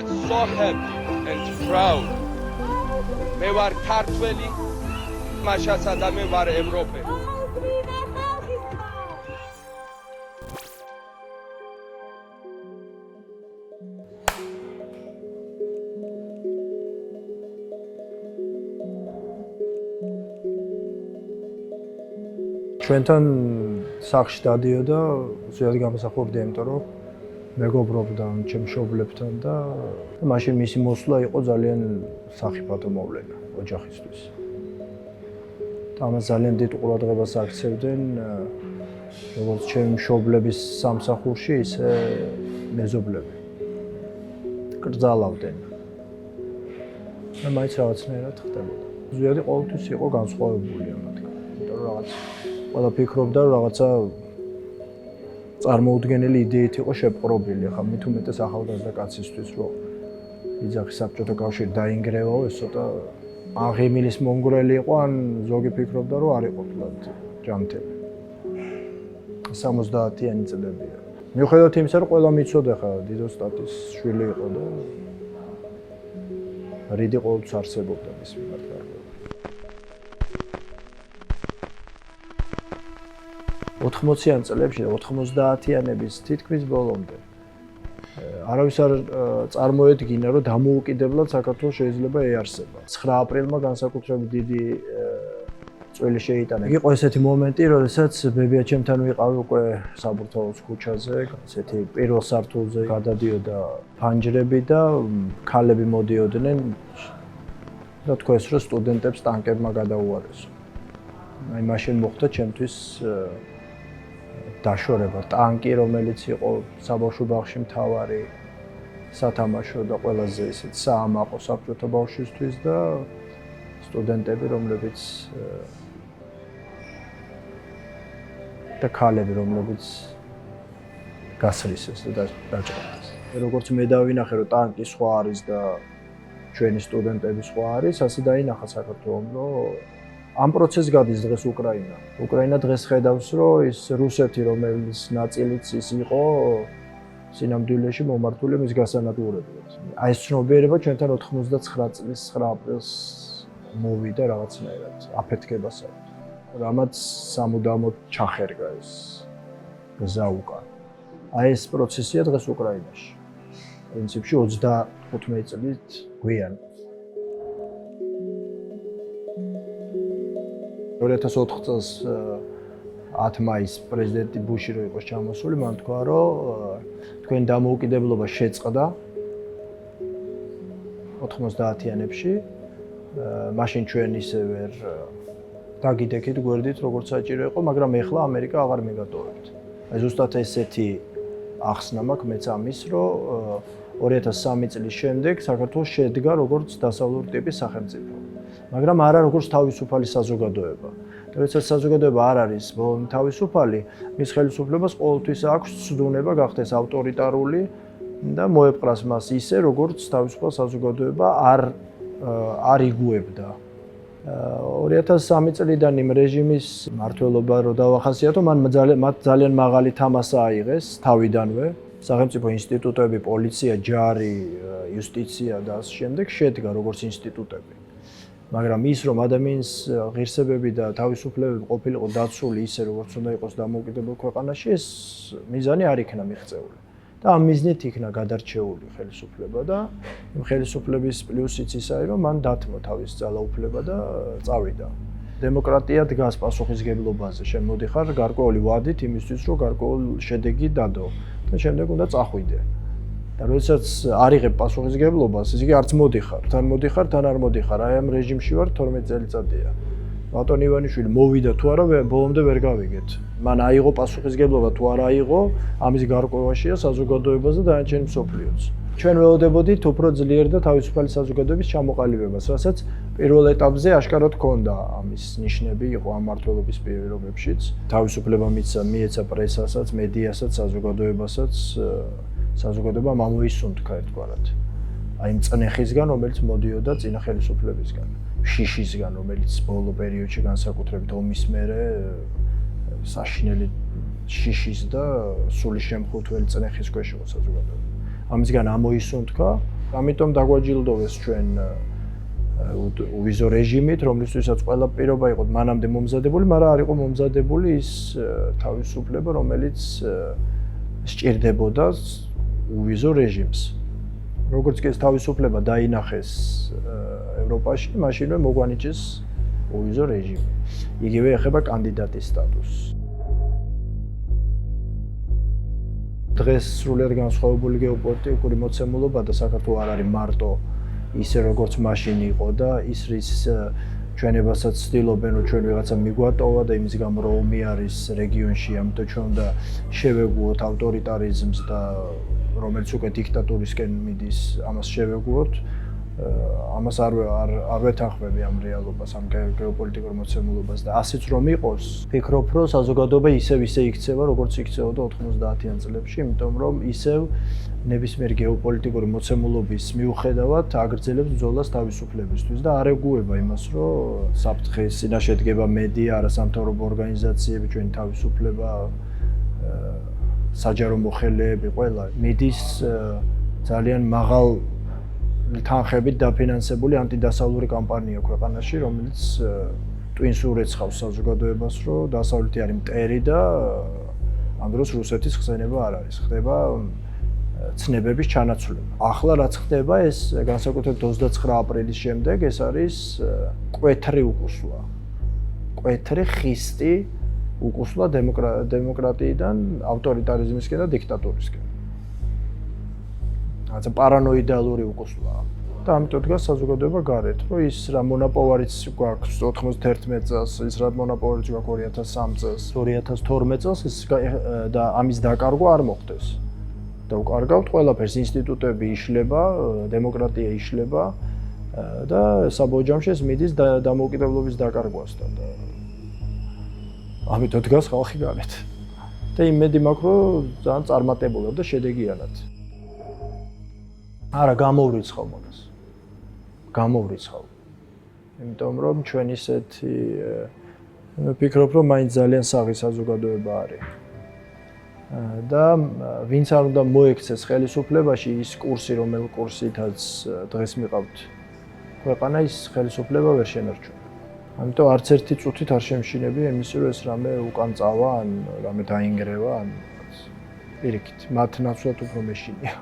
so happy and proud. მე ვარ ქართველი, მაშასა და მე ვარ ევროპელი. ჩვენთან სახლში დადიოდა, ზუსტად გამოსახულობდა, იმიტომ რომ მეგობრობდა ჩემ მშობლებთან და მაშინ მისი მოსვლა იყო ძალიან სახიფათო მოვლენა ოჯახისთვის. და ამას ძალიან დიდ ყურადღებას აქცევდნენ როგორც ჩემი მშობლების სამსახურში, ისე მეზობლები. კრძალავდნენ. და მაინც რაღაცნაირად ხდებოდა. ზუსტად ყოველთვის იყო განსხვავებული ამათგან. იმიტომ რომ რაღაც ყველა ფიქრობდა რომ რაღაცა წარმოუდგენელი იდეით იყო შეპყრობილი, ხა მით უმეტეს ახალგაზრდა კაცისთვის, რომ იძახი საბჭოთა კავშირი დაინგრევაო, ეს ცოტა აღიმილის მონგრელი იყო, ან ზოგი ფიქრობდა, რომ არ იყო თლად ჯანმრთელი. 70-იანი წლებია. მიუხედავად იმისა, რომ ყველა მიცოდა ხა დიდოსტატის შვილი იყო და რიდი ყოველთვის არსებობდა მის მიმართ. 80-იან წლებში და 90-იანების თითქმის ბოლომდე არავის არ წარმოედგინა, რომ დამოუკიდებლად საქართველოს შეიძლება ეარსება. 9 აპრილმა განსაკუთრებით დიდი წვლილი შეიტანა. იყო ესეთი მომენტი, როდესაც ბებია ჩემთან ვიყავი უკვე საბურთალოს ქუჩაზე, ესეთი პირველ სართულზე გადადიოდა ფანჯრები და ქალები მოდიოდნენ და თქვეს, რომ სტუდენტებს ტანკებმა გადაუარესო. აი მაშინ მოხდა ჩემთვის დაშორება, ტანკი, რომელიც იყო საბავშვო ბაღში მთავარი სათამაშო და ყველაზე ისეთ საამაყო საბჭოთა ბავშვისთვის და სტუდენტები, რომლებიც და ქალები, რომლებიც გასრისეს და დაჭრეს. როგორც მე დავინახე, რომ ტანკი სხვა არის და ჩვენი სტუდენტები სხვა არის, ასე დაინახა საქართველომ, რომ ამ პროცესს გადის დღეს უკრაინა. უკრაინა დღეს ხედავს, რომ ის რუსეთი, რომელიც ნაწილიც ის იყო სინამდვილეში მომართული მის გასანადგურებლად. აი ეს ცნობიერება ჩვენთან 99 წლის 9 აპრილს მოვიდა რაღაცნაირად აფეთქებასად. რამაც სამუდამოდ ჩახერგა ეს გზა უკან. აი ეს პროცესია დღეს უკრაინაში. პრინციპში 35 წლით გვიან. 2004 წელს 10 მაისს პრეზიდენტი ბუში რო იყოს ჩამოსული, მან თქვა, რომ თქვენ დამოუკიდებლობა შეწყდა 90-იანებში. მაშინ ჩვენ ისე ვერ დაგიდექით გვერდით, როგორც საჭირო იყო, მაგრამ ეხლა ამერიკა აღარ მიგატოვებთ. აი ზუსტად ესეთი ახსნა მაქვს მეც ამის, რომ 2003 წლის შემდეგ საქართველოს შედგა როგორც დასავლური ტიპის სახელმწიფო. მაგრამ არა როგორც თავისუფალი საზოგადოება. როდესაც საზოგადოება არ არის თავისუფალი, მის ხელისუფლებას ყოველთვის აქვს ცდუნება გახდეს ავტორიტარული და მოეპყრას მას ისე, როგორც თავისუფალ საზოგადოება არ იგუებდა. 2003 წლიდან იმ რეჟიმის მმართველობა რო დავახასიათო, მან ძალიან მაღალი თამასა აიღეს თავიდანვე. სახელმწიფო ინსტიტუტები, პოლიცია, ჯარი, იუსტიცია და ამ შემდეგ შედგა როგორც ინსტიტუტები. მაგრამ ის რომ ადამიანის ღირსებები და თავისუფლებები ყოფილიყო დაცული ისე როგორც უნდა იყოს დამოუკიდებელ ქვეყანაში, ეს მიზანი არ იქნა მიღწეული. და ამ მიზნით იქნა გადარჩეული ხელისუფლება და იმ ხელისუფლების პლუსიც ის არის, რომ მან დათმო თავის ძალაუფლება და წავიდა. დემოკრატია დგას პასუხისგებლობაზე. შენ მოდიხარ გარკვეული ვადით იმისთვის, რომ გარკვეული შედეგი დადო და შემდეგ უნდა წახვიდე. და როდესაც არ იღებ პასუხისგებლობას, ის იგი არც მოდიხარ, თან მოდიხარ, თან არ მოდიხარ. აი ამ რეჟიმში ვარ 12 წელიწადია. ბატონ ივანიშვილი მოვიდა თუ არა, ბოლომდე ვერ გავიგეთ. მან აიღო პასუხისგებლობა თუ არ აიღო, ამის გარკვევაშია საზოგადოებაზე და დანარჩენ მსოფლიოც. ჩვენ ველოდებოდით უფრო ძლიერ და თავისუფალი საზოგადოების ჩამოყალიბებას, რასაც პირველ ეტაპზე აშკარად ჰქონდა ამის ნიშნები, იყო ამ მმართველობის პირობებშიც. თავისუფლება მიეცა პრესასაც, მედიასაც, საზოგადოებასაც, საზოგადოებამ ამოისუნთქა ერთგვარად. აი იმ წნეხისგან, რომელიც მოდიოდა წინა ხელისუფლებისგან, შიშისგან, რომელიც ბოლო პერიოდში განსაკუთრებით ომის მერე საშინელი შიშის და სული შემხუთველი წნეხის ქვეშ იყო საზოგადოება. ამისგან ამოისუნთქა ამიტომ დაგვაჯილდოვეს ჩვენ ვიზო რეჟიმით, რომლისთვისაც ყველა პირობა იყო მანამდე მომზადებული, მაგრამ არ იყო მომზადებული ის თავისუფლება, რომელიც სჭირდებოდა ვიზო რეჟიმს. როგორც კი ეს თავისუფლება დაინახეს ევროპაში, მაშინვე მოგვანიჭეს ვიზო რეჟიმი. იგივე ეხება კანდიდატის სტატუსს. დღეს სრულიად განსხვავებული გეოპოლიტიკური მოცემულობა და საქართველოს არ არის მარტო ისე როგორც მაშინ იყო და ის რის ჩვენებასაც ცდილობენ რომ ჩვენ ვიღაცა მიგვატოვა და იმის გამო რომ ომი არის რეგიონში, ამიტომ ჩვენ უნდა შევეგუოთ ავტორიტარიზმს და რომელიც უკვე დიქტატურისკენ მიდის, ამას შევეგუოთ. ამას არ ვეთანხმები ამ რეალობას, ამ გეოპოლიტიკურ მოცემულობას და ასეც რომ იყოს, ვფიქრობ, რომ საზოგადოება ისევ იქცევა, როგორც იქცეოდა 90-იან წლებში, იმიტომ რომ ისევ ნებისმიერ გეოპოლიტიკური მოცემულობის მიუხედავად აგრძელებს ბრძოლას თავისუფლებისთვის და არ ეგუება იმას, რომ საფრთხის წინაშე დგება მედია, არასამთავრობო ორგანიზაციები, ჩვენი თავისუფლება, საჯარო მოხელეები, ყველა მიდის ძალიან მაღალ თანხებით დაფინანსებული ანტიდასავლური კამპანია ქვეყანაში, რომელიც ტვინს ურეცხავს საზოგადოებას, რომ დასავლეთი არის მტერი და ამ დროს რუსეთის ხსენება არ არის. ხდება ცნებების ჩანაცვლება. ახლა რაც ხდება, ეს განსაკუთრებით 29 აპრილის შემდეგ, ეს არის კვეთრი უკუსლა. კვეთრი ხისტი უკუსლა დემოკრატიიდან, ავტორიტარიზმისკენ და დიქტატურისკენ. რაღაცა პარანოიდალური უკუსლაა. და ამიტომ დგას საზოგადოება გარეთ, რომ ის რა მონაპოვარიც გვაქვს 91 წელს, ის რა მონაპოვარიც გვაქვს 2003 წელს, 2012 წელს და ამის დაკარგვა არ მოხდეს. და უკარგავთ ყველაფერს, ინსტიტუტები იშლება, დემოკრატია იშლება და საბოჯამში ეს მიდის დამოუკიდებლობის დაკარგვასთან და ამიტომ დგას ხალხი გარეთ. და იმედი მაქვს, რომ ძალიან წარმატებულად და შედეგიანად. არა, გამოვრიცხავ მაგას. გამოვრიცხავ. იმიტომ რომ ჩვენ ისეთი ვფიქრობ, რომ მაინც ძალიან საღი საზოგადოება არის. და ვინც არ უნდა მოექცეს ხელისუფლებაში ის კურსი, რომელ კურსითაც დღეს მიყავთ ქვეყანა, ის ხელისუფლება ვერ შენარჩუნა. ამიტომ არც ერთი წუთით არ შემშინები იმის, რომ ეს რამე უკან წავა, ან რამე დაინგრევა, ან პირიქით, მათ ნაცვლად უფრო მეშინია.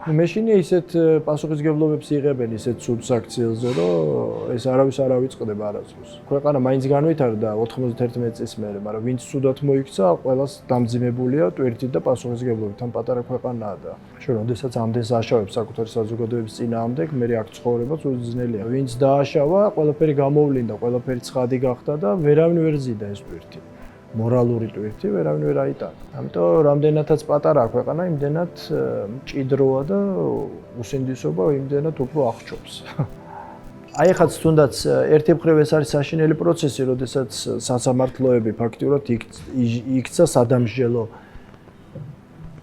მეშინია ისეთ პასუხისმგებლობებს იღებენ ისეთ ცუდ საქციელზე, რომ ეს არავის არ ავიწყდება არასდროს. ქვეყანა მაინც განვითარდა 91 წლის მერე, მაგრამ ვინც ცუდად მოიქცა, ყველას დამძიმებულია ტვირთით და პასუხისმგებლობით. ამ პატარა ქვეყანაა და ჩვენ როდესაც ამდენს აშავებს საკუთარი საზოგადოების წინააღმდეგ, მე აქ ცხოვრება ცუდ ძნელია. ვინც დააშავა, ყველაფერი გამოვლინდა, ყველაფერი ცხადი გახდა და ვერავინ ვერ ზიდა ეს ტვირთი. მორალური ტვირთი ვერავინ ვერ აიტანა. ამიტომ რამდენადაც პატარაა ქვეყანა, იმდენად მჭიდროა და უსინდისობა იმდენად უფრო აღჭობს. აი ხაც თუნდაც ერთი მხრივ ეს არის საშინელი პროცესი, როდესაც სასამართლოები ფაქტიურად იქცა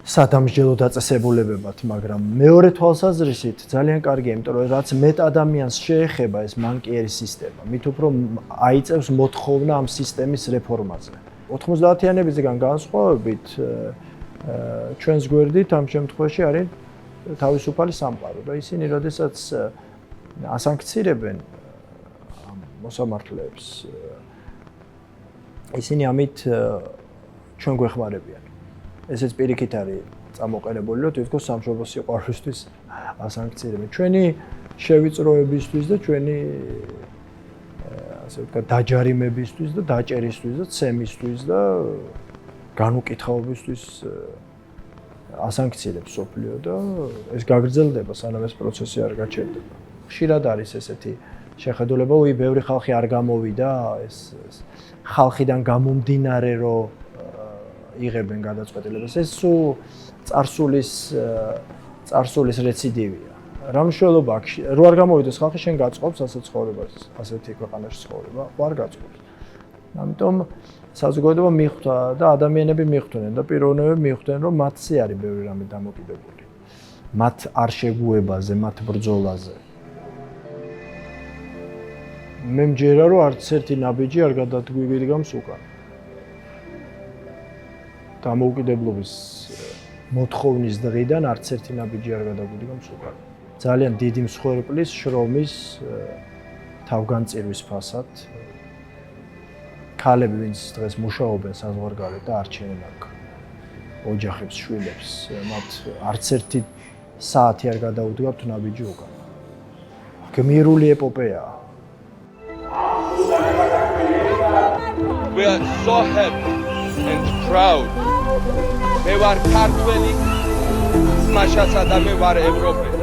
სადამსჯელო დაწესებულებებად, მაგრამ მეორე თვალსაზრისით ძალიან კარგია, იმიტომ რომ რაც მეტ ადამიანს შეეხება ეს მანკიერი სისტემა, მით უფრო აიწევს მოთხოვნა ამ სისტემის რეფორმაზე. 90-იანებისგან განსხვავებით ჩვენს გვერდით ამ შემთხვევაში არის თავისუფალი სამყარო და ისინი როდესაც ასანქცირებენ მოსამართლეებს, ისინი ამით ჩვენ გვეხმარებიან. ესეც პირიქით არის წამოყენებული, რომ თვითონ სამშობლო სიყვარულისთვის ასანქცირებენ. ჩვენი შევიწროებისთვის და ჩვენი ასე ვთქვათ, დაჯარიმებისთვის და დაჭერისთვის და ცემისთვის და განუკითხაობისთვის ასანქცირებს სოფლიო და ეს გაგრძელდება, სანამ ეს პროცესი არ გაჩერდება. ხშირად არის ესეთი შეხედულება, ბევრი ხალხი არ გამოვიდა, ეს ხალხიდან გამომდინარე, რომ იღებენ გადაწყვეტილებას. ეს სულ წარსულის რეციდივია. რა მნიშვნელობა აქვს? რო არ გამოვიდეს ხალხი, შენ გაწყობს ასეთ ცხოვრებას, ასეთი ქვეყანაში ცხოვრება, არ გაწყობს. ამიტომ საზოგადოება მიხვდა და ადამიანები მიხვდნენ და პიროვნებები მიხვდნენ, რომ მათზე არის ბევრი რამე დამოკიდებული. მათ არ შეგუებაზე, მათ ბრძოლაზე. მე მჯერა, რომ არც ერთი ნაბიჯი არ გადადგამს უკან. დამოუკიდებლობის მოთხოვნის დღიდან არც ერთი ნაბიჯი არ გადაგვიდგამს უკან. ძალიან დიდი მსხვერპლის შრომის თავგანწირვის ფასად. ქალები, ვინც დღეს მუშაობენ საზღვარგარეთ და არჩევენ აქ ოჯახებს, შვილებს, მათ არც ერთი საათი არ გადაუდგათ ნაბიჯი უკან. გმირული ეპოპეაა. We are so happy and proud. მე ვარ ქართველი, მაშასა და მე ვარ ევროპელი.